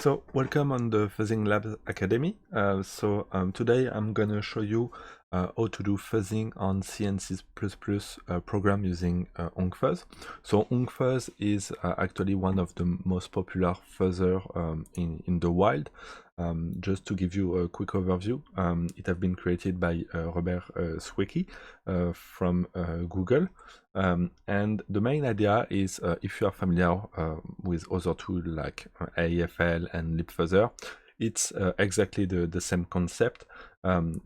So welcome on the Fuzzing Labs Academy. Today I'm gonna show you how to do fuzzing on C and C++ program using Honggfuzz. So Honggfuzz is actually one of the most popular fuzzer in the wild. Just to give you a quick overview, it has been created by Robert Swiecki from Google. And the main idea is, if you are familiar with other tools like AFL and libfuzzer, it's exactly the same concept.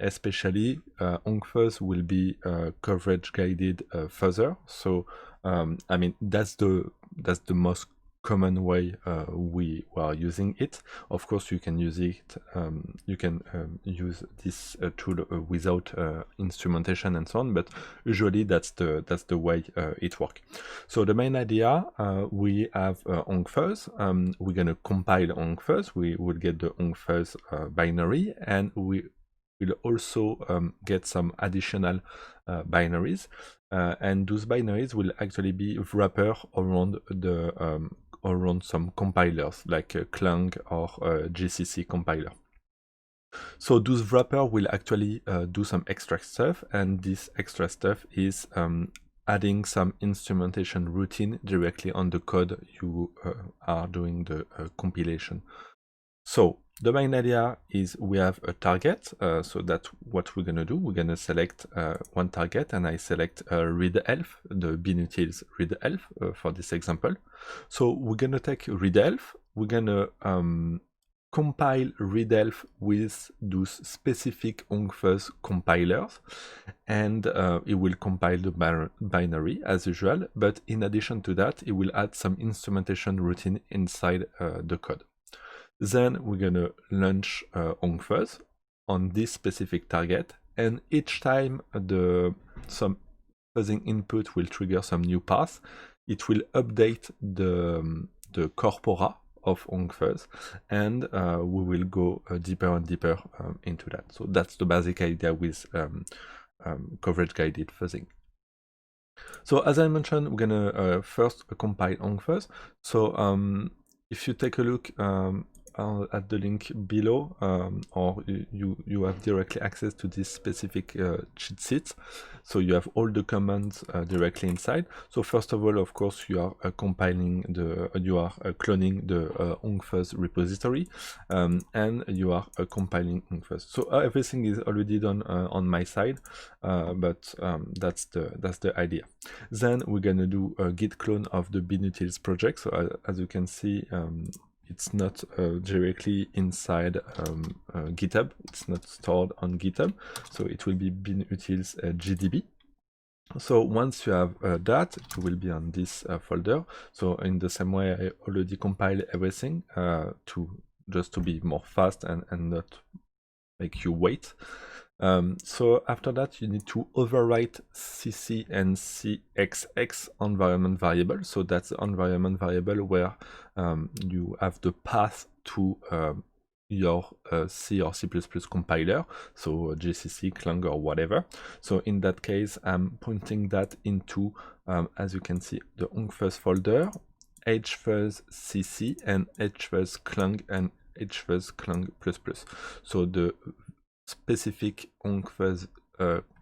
Especially Honggfuzz will be a coverage guided fuzzer. So I mean that's the most common way we are using it. Of course, you can use it. You can use this tool without instrumentation and so on, but usually that's the way it works. So the main idea, we have Honggfuzz. We're gonna compile Honggfuzz. We will get the Honggfuzz binary, and we will also get some additional binaries, and those binaries will actually be wrapper around the around some compilers like Clang or GCC compiler. So those wrapper will actually do some extra stuff, and this extra stuff is adding some instrumentation routine directly on the code you are doing the compilation. So the main idea is we have a target, so that's what we're gonna do. We're gonna select one target, and I select readelf, the binutils readelf for this example. So we're gonna take readelf, we're gonna compile readelf with those specific Honggfuzz compilers, and it will compile the binary as usual, but in addition to that, it will add some instrumentation routine inside the code. Then we're gonna launch Honggfuzz on this specific target, and each time some fuzzing input will trigger some new path, it will update the corpora of Honggfuzz, and we will go deeper and deeper into that. So that's the basic idea with coverage guided fuzzing. So as I mentioned, we're gonna first compile Honggfuzz. So if you take a look at the link below, or you have directly access to this specific cheat sheet. So you have all the commands directly inside. So first of all, of course, you are cloning the Honggfuzz repository, and you are compiling Honggfuzz. So everything is already done on my side, but that's the idea. Then we're gonna do a git clone of the binutils project. So as you can see, it's not directly inside GitHub. It's not stored on GitHub, so it will be binutils GDB. So once you have that, it will be on this folder. So in the same way, I already compiled everything just to be more fast and not make you wait. So after that, you need to overwrite cc and cxx environment variable. So that's the environment variable where you have the path to your C or C++ compiler, so GCC, Clang, or whatever. So in that case, I'm pointing that into, as you can see, the Honggfuzz folder, hfuzz cc, and hfuzz Clang, and hfuzz Clang++. So the specific Honggfuzz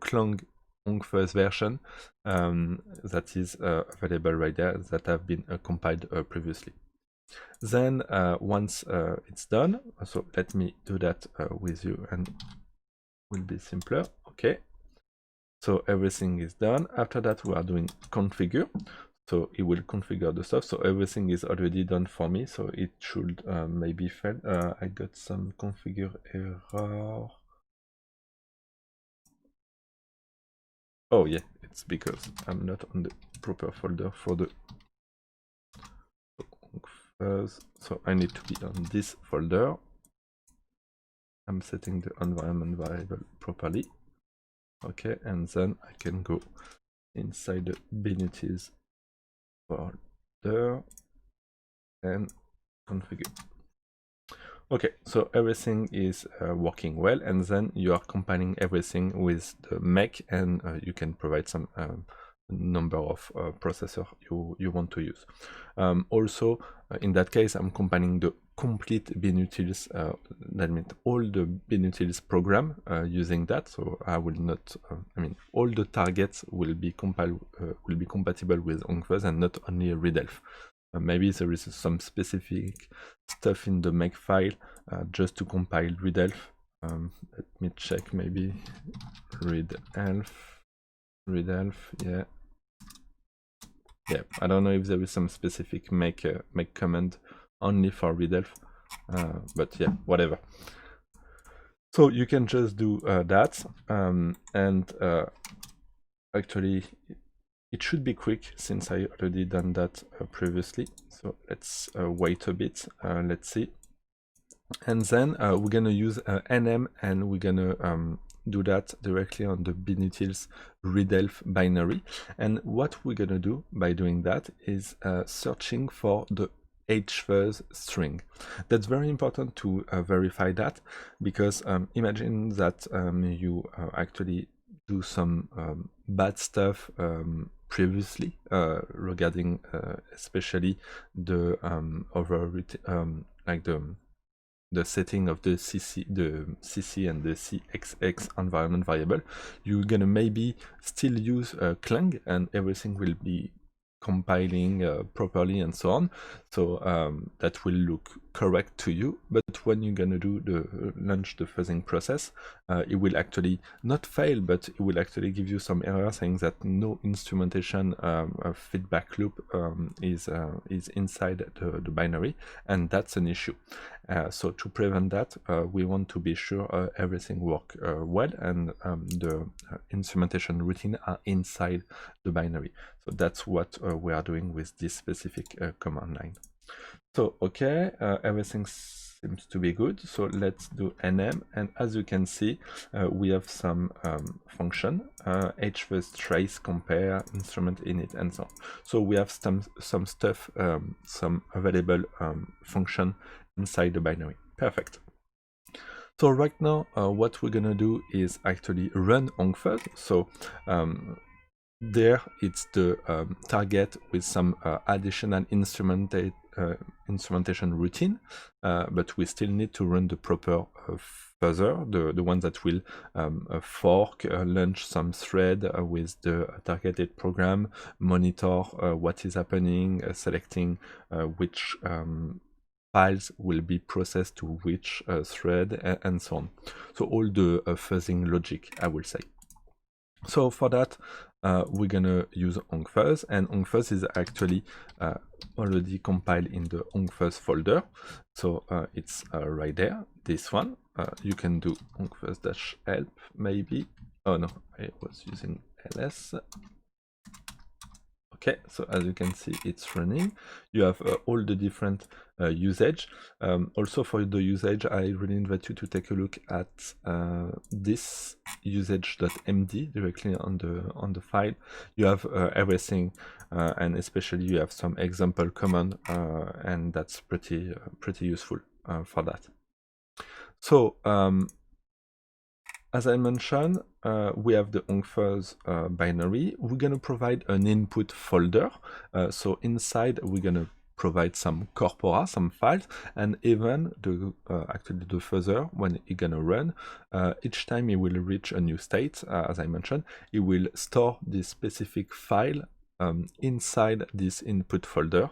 Clang Honggfuzz version that is available right there, that have been compiled previously. Then once it's done, so let me do that with you, and will be simpler. Okay, so everything is done. After that, we are doing configure. So it will configure the stuff. So everything is already done for me, so it should maybe fail. I got some configure error. Oh yeah, it's because I'm not on the proper folder for the Honggfuzz, so I need to be on this folder. I'm setting the environment variable properly. Okay, and then I can go inside the binutils folder and configure. Okay, so everything is working well, and then you are compiling everything with the make, and you can provide some number of processor you want to use. Also, in that case, I'm compiling the complete binutils, that means all the binutils program using that. So I will not, I mean, all the targets will be compatible with Honggfuzz and not only readelf. Maybe there is some specific stuff in the makefile just to compile readelf. Let me check, maybe readelf, yeah. Yeah, I don't know if there is some specific make command only for readelf, but yeah, whatever. So you can just do that, and actually it should be quick since I already done that previously. So let's wait a bit, let's see. And then we're gonna use nm, and we're gonna do that directly on the binutils readelf binary. And what we're gonna do by doing that is searching for the Hfuzz string. That's very important to verify that, because imagine that you actually do some bad stuff previously regarding especially the like the setting of the CC and the CXX environment variable. You're gonna maybe still use Clang, and everything will be compiling properly and so on. So that will look correct to you. But when you're gonna do launch the fuzzing process, it will actually not fail, but it will actually give you some error saying that no instrumentation feedback loop is inside the binary, and that's an issue. So to prevent that, we want to be sure everything works well, and the instrumentation routine are inside the binary. So that's what we are doing with this specific command line. So okay, everything seems to be good. So let's do nm, and as you can see, we have some function, Hfuzz trace, compare, instrument init, and so on. So we have some stuff, some available function inside the binary. Perfect. So right now, what we're gonna do is actually run Honggfuzz. So there it's the target with some additional instrumentation routine, but we still need to run the proper fuzzer, the one that will fork, launch some thread with the targeted program, monitor what is happening, selecting which files will be processed to which thread, and so on. So all the fuzzing logic, I will say. So for that, we're gonna use Honggfuzz, and Honggfuzz is actually already compiled in the Honggfuzz folder. So it's right there, this one. You can do Honggfuzz-help maybe. Oh no, I was using ls. Okay, so as you can see, it's running. You have all the different usage. Also for the usage, I really invite you to take a look at this usage.md directly on the file. You have everything, and especially you have some example command, and that's pretty useful for that. So as I mentioned, we have the Honggfuzz binary. We're gonna provide an input folder. So inside, we're gonna provide some corpora, some files, and even actually the fuzzer, when it's gonna run, each time it will reach a new state, as I mentioned, it will store this specific file inside this input folder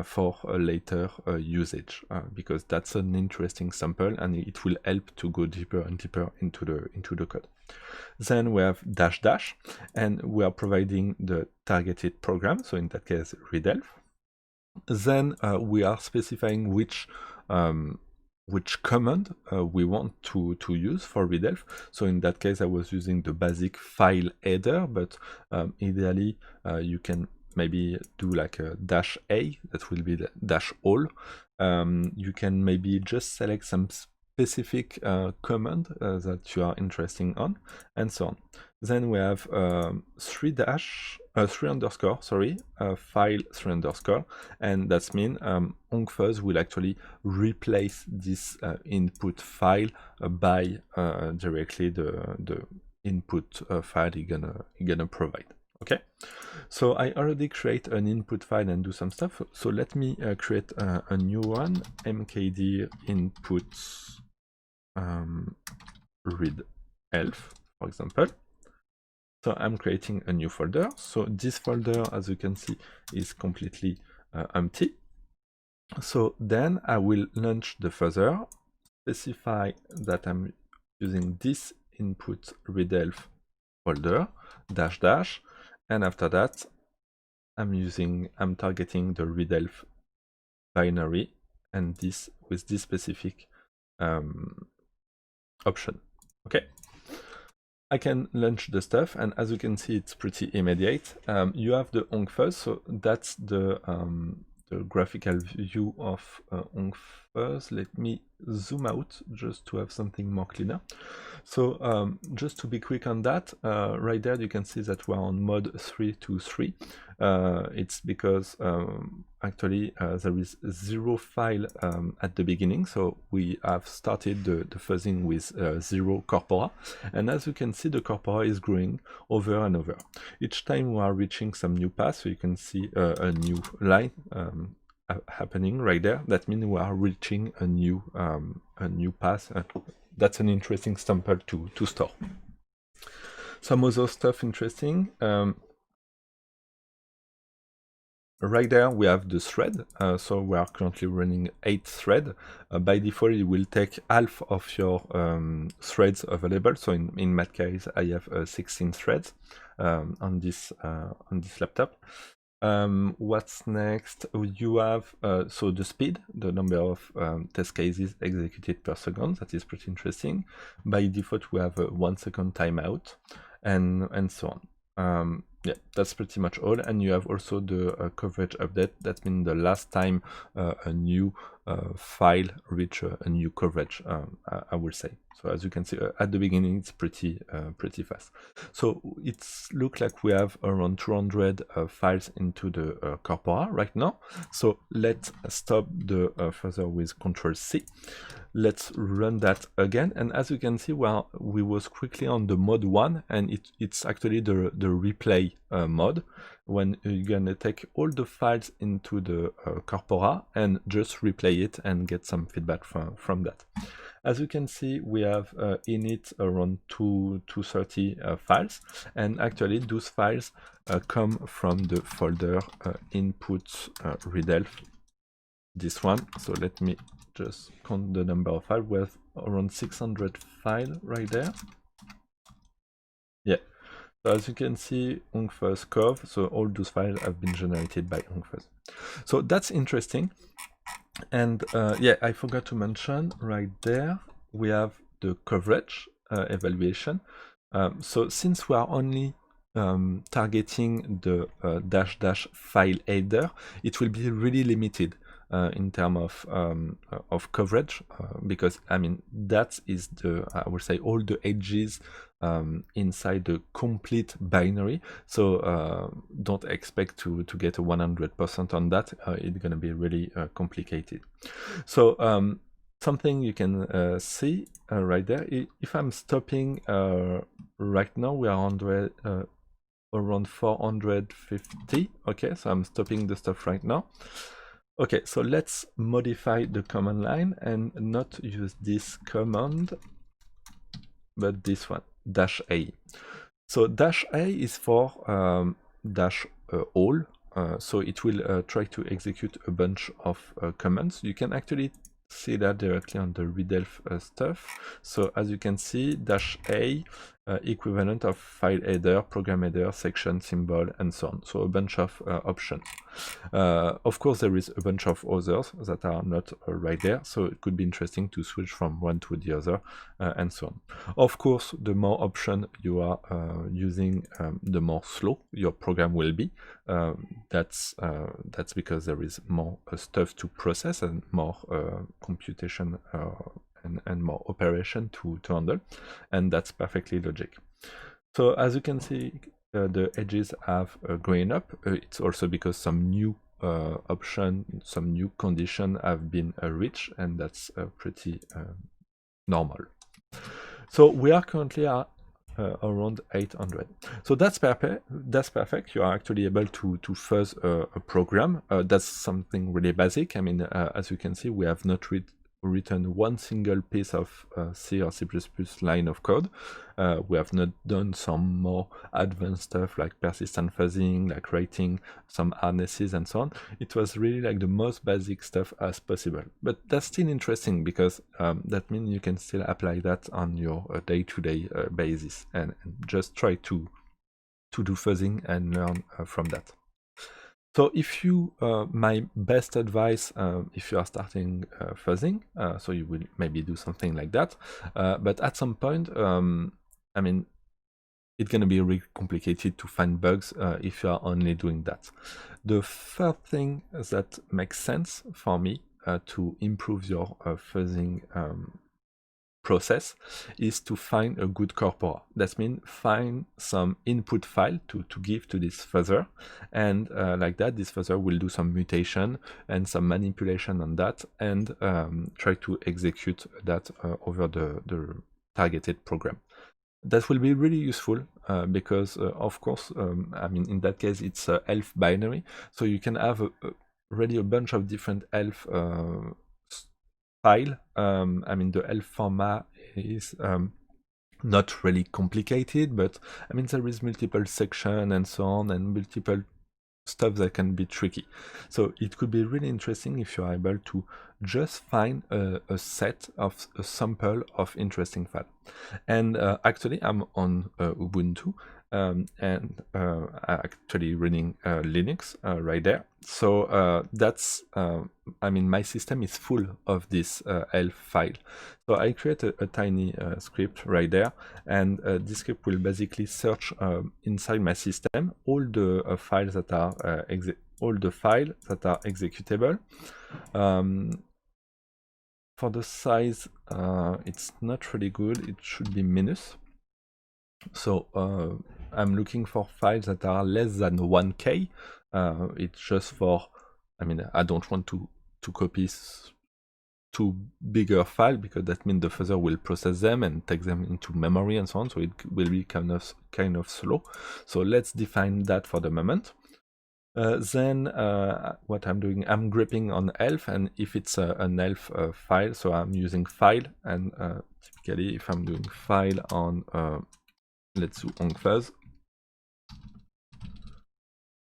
for a later usage, because that's an interesting sample, and it will help to go deeper and deeper into the code. Then we have --, and we are providing the targeted program, so in that case readelf. Then we are specifying which command we want to use for readelf. So in that case, I was using the basic file header, but ideally you can maybe do like a -a, that will be the -all. You can maybe just select some specific command that you are interested on, and so on. Then we have 3_, sorry, file 3_, and that means Honggfuzz will actually replace this input file by directly the input file you're gonna provide. Okay, so I already create an input file and do some stuff. So let me create a new one, mkdir inputs readelf, for example. So I'm creating a new folder. So this folder, as you can see, is completely empty. So then I will launch the fuzzer, specify that I'm using this input readelf folder, dash dash, and after that I'm targeting the readelf binary and this with this specific option. Okay, I can launch the stuff, and as you can see, it's pretty immediate. You have the Honggfuzz, so that's the graphical view of Honggfuzz. Let me zoom out just to have something more cleaner. So just to be quick on that, right there you can see that we're on mode 323. It's because actually there is 0 file at the beginning, so we have started the fuzzing with 0 corpora, and as you can see, the corpora is growing over and over. Each time we are reaching some new path, so you can see a new line happening right there. That means we are reaching a new path. That's an interesting sample to store. Some other stuff interesting. Right there we have the thread, so we are currently running 8 threads. By default it will take half of your threads available, so in my case I have 16 threads on this laptop. What's next? You have so the speed, the number of test cases executed per second. That is pretty interesting. By default we have a 1 second timeout, and so on. Yeah, that's pretty much all. And you have also the coverage update. That means the last time a new file reach a new coverage, I will say. So as you can see at the beginning, it's pretty fast. So it's look like we have around 200 files into the corpora right now. So let's stop the fuzzer with Ctrl+C. Let's run that again, and as you can see, well, we was quickly on the mode 1, and it's actually the replay mode, when you're gonna take all the files into the corpora and just replay it and get some feedback from that. As you can see, we have init around 230 files, and actually those files come from the folder inputs readelf, this one. So let me just count the number of files. We have around 600 files right there. Yeah. So as you can see, Honggfuzz curve, so all those files have been generated by Honggfuzz. So that's interesting. And yeah, I forgot to mention right there, we have the coverage evaluation. So since we are only targeting the -- file header, it will be really limited in terms of coverage, because I mean that is I would say all the edges inside the complete binary. So don't expect to get a 100% on that. It's going to be really complicated. So something you can see right there, if I'm stopping right now, we are on around 450. Okay, so I'm stopping the stuff right now. Okay, so let's modify the command line and not use this command, but this one, -a. So -a is for -all, so it will try to execute a bunch of commands. You can actually see that directly on the readelf stuff. So as you can see, -a equivalent of file header, program header, section, symbol, and so on. So a bunch of options. Of course, there is a bunch of others that are not right there, so it could be interesting to switch from one to the other, and so on. Of course, the more option you are using, the more slow your program will be. That's because there is more stuff to process and more computation and more operation to handle, and that's perfectly logic. So as you can see, the edges have growing up. It's also because some new option, some new condition have been reached, and that's pretty normal. So we are currently around 800. So that's perfect. That's perfect. You are actually able to fuzz a program. That's something really basic. I mean, as you can see, we have not written one single piece of C or C++ line of code. We have not done some more advanced stuff like persistent fuzzing, like writing some harnesses and so on. It was really like the most basic stuff as possible. But that's still interesting because that means you can still apply that on your day-to-day basis and just try to do fuzzing and learn from that. So if you, my best advice, if you are starting fuzzing, so you will maybe do something like that, but at some point, I mean, it's gonna be really complicated to find bugs if you are only doing that. The first thing that makes sense for me to improve your fuzzing process is to find a good corpora. That means find some input file to give to this fuzzer, and like that this fuzzer will do some mutation and some manipulation on that, and try to execute that over the targeted program. That will be really useful because of course, I mean, in that case it's a ELF binary, so you can have really a bunch of different ELF file. I mean, the ELF format is not really complicated, but I mean, there is multiple section and so on, and multiple stuff that can be tricky. So it could be really interesting if you are able to just find a set of a sample of interesting file. And actually I'm on Ubuntu, and I'm actually running Linux right there. So that's, I mean, my system is full of this ELF file. So I create a tiny script right there, and this script will basically search inside my system all the files that are executable. For the size, it's not really good. It should be minus. So I'm looking for files that are less than 1K. It's just for, I mean, I don't want to copy two bigger files, because that means the fuzzer will process them and take them into memory and so on. So it will be kind of slow. So let's define that for the moment. Then what I'm doing, I'm gripping on ELF, and if it's an ELF file, so I'm using file, and typically if I'm doing file on, let's do Honggfuzz,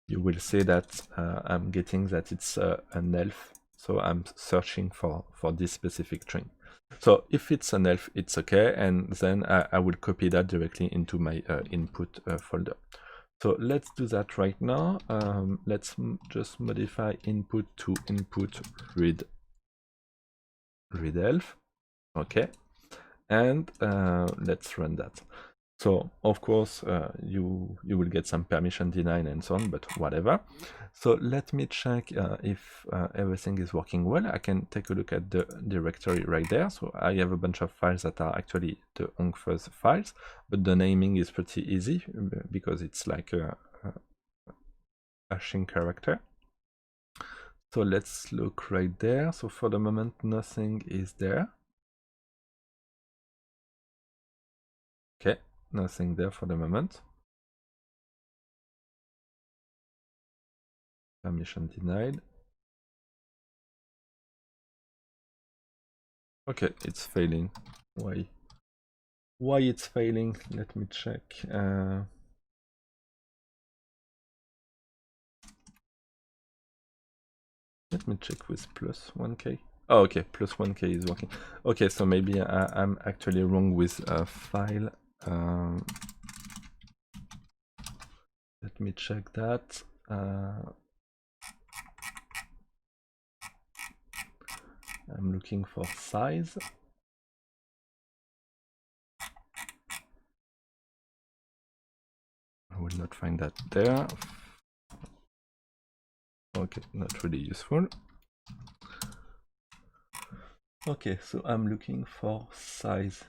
you will see that I'm getting that it's an ELF, so I'm searching for this specific string. So if it's an ELF, it's okay, and then I will copy that directly into my input folder. So let's do that right now. Let's just modify input to input readelf. Okay, and let's run that. So of course you will get some permission denied and so on, but whatever. So let me check if everything is working well. I can take a look at the directory right there. So I have a bunch of files that are actually the Honggfuzz files, but the naming is pretty easy because it's like a hashing character. So let's look right there. So for the moment nothing is there. Okay, nothing there for the moment. Permission denied. Okay, it's failing. Why it's failing? Let me check. Let me check with plus 1K. Oh, okay, plus 1K is working. Okay, so maybe I'm actually wrong with a file. Let me check that. I'm looking for size. I will not find that there. Okay, not really useful. Okay, so I'm looking for size.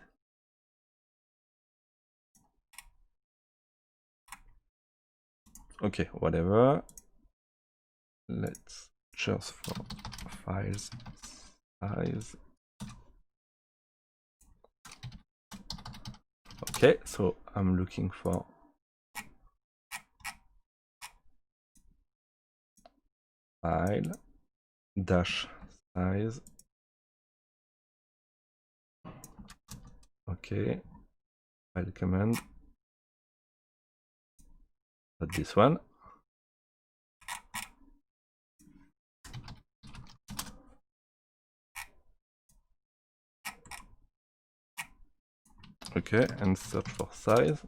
Okay, whatever. Let's just for files size. Okay, so I'm looking for file dash size. Okay, file command. Not this one. Okay, and search for size.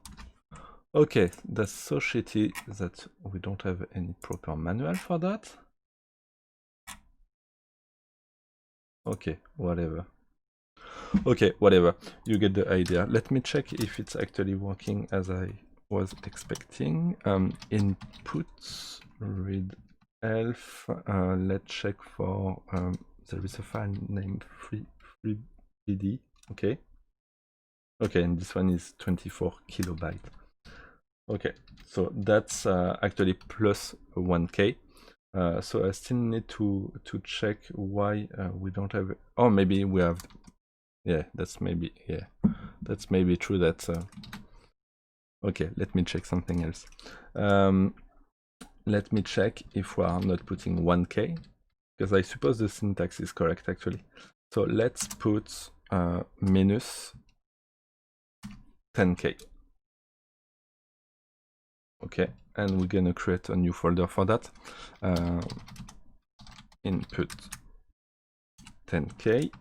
Okay, that's so shitty that we don't have any proper manual for that. Okay, whatever. Okay, whatever. You get the idea. Let me check if it's actually working as I was expecting. Inputs, readelf. Let's check for there is a file named freebd. Okay. Okay, and this one is 24 kilobyte. Okay, so that's actually plus 1K. So I still need to check why we don't have. Oh, maybe we have. Yeah, that's maybe true. That okay. Let me check something else. Let me check if we are not putting 1K, because I suppose the syntax is correct actually. So let's put minus 10K. Okay, and we're gonna create a new folder for that. Input 10K.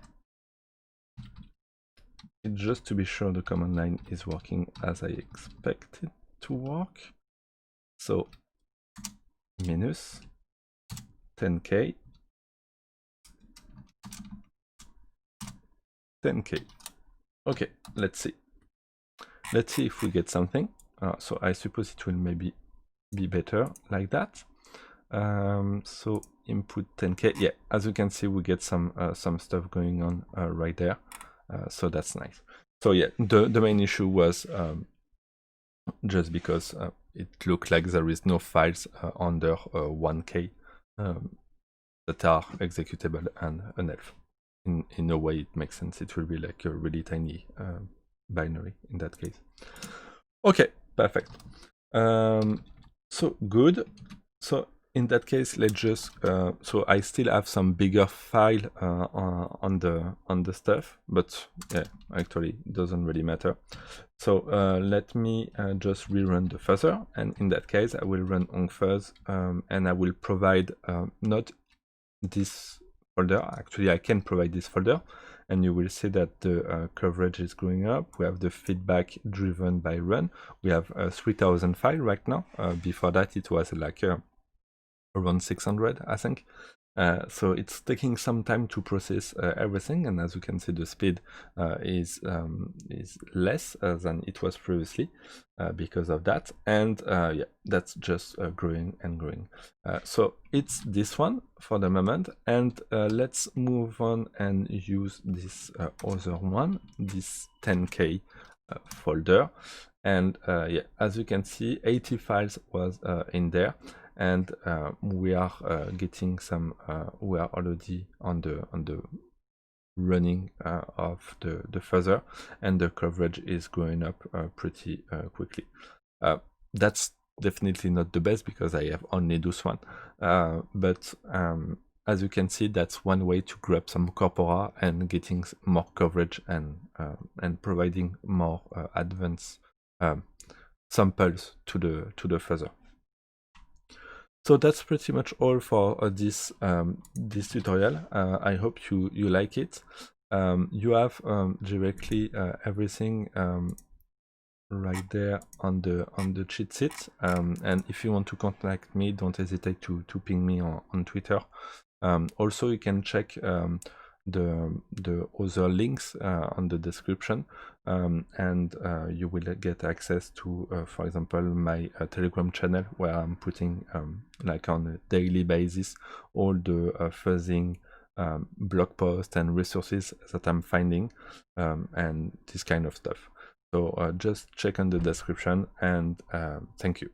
Just to be sure the command line is working as I expect it to work. So minus 10K. 10K. Okay, let's see. Let's see if we get something. So I suppose it will maybe be better like that. So input 10K. Yeah, as you can see, we get some stuff going on right there. So that's nice. So yeah, the main issue was just because it looked like there is no files under 1K that are executable and an elf. In a way, it makes sense. It will be like a really tiny binary in that case. Okay, perfect. So good. So in that case, let's just. So I still have some bigger file on the stuff, but yeah, actually it doesn't really matter. So let me just rerun the fuzzer, and in that case, I will run Honggfuzz, and I will provide not this folder. Actually, I can provide this folder, and you will see that the coverage is going up. We have the feedback driven by run. We have 3000 files right now. Before that, it was like around 600, I think. So it's taking some time to process everything, and as you can see, the speed is less than it was previously because of that. And yeah, that's just growing and growing. So it's this one for the moment, and let's move on and use this other one, this 10K folder. And yeah, as you can see, 80 files was in there. And we are getting some. We are already on the running of the fuzzer, and the coverage is going up pretty quickly. That's definitely not the best because I have only this one, but as you can see, that's one way to grab some corpora and getting more coverage and providing more advanced samples to the fuzzer. So that's pretty much all for this this tutorial. I hope you like it. You have directly everything right there on the cheat sheet. And if you want to contact me, don't hesitate to ping me on Twitter. Also, you can check the other links on the description, and you will get access to, for example, my Telegram channel, where I'm putting like on a daily basis all the fuzzing blog posts and resources that I'm finding, and this kind of stuff. So just check on the description, and thank you.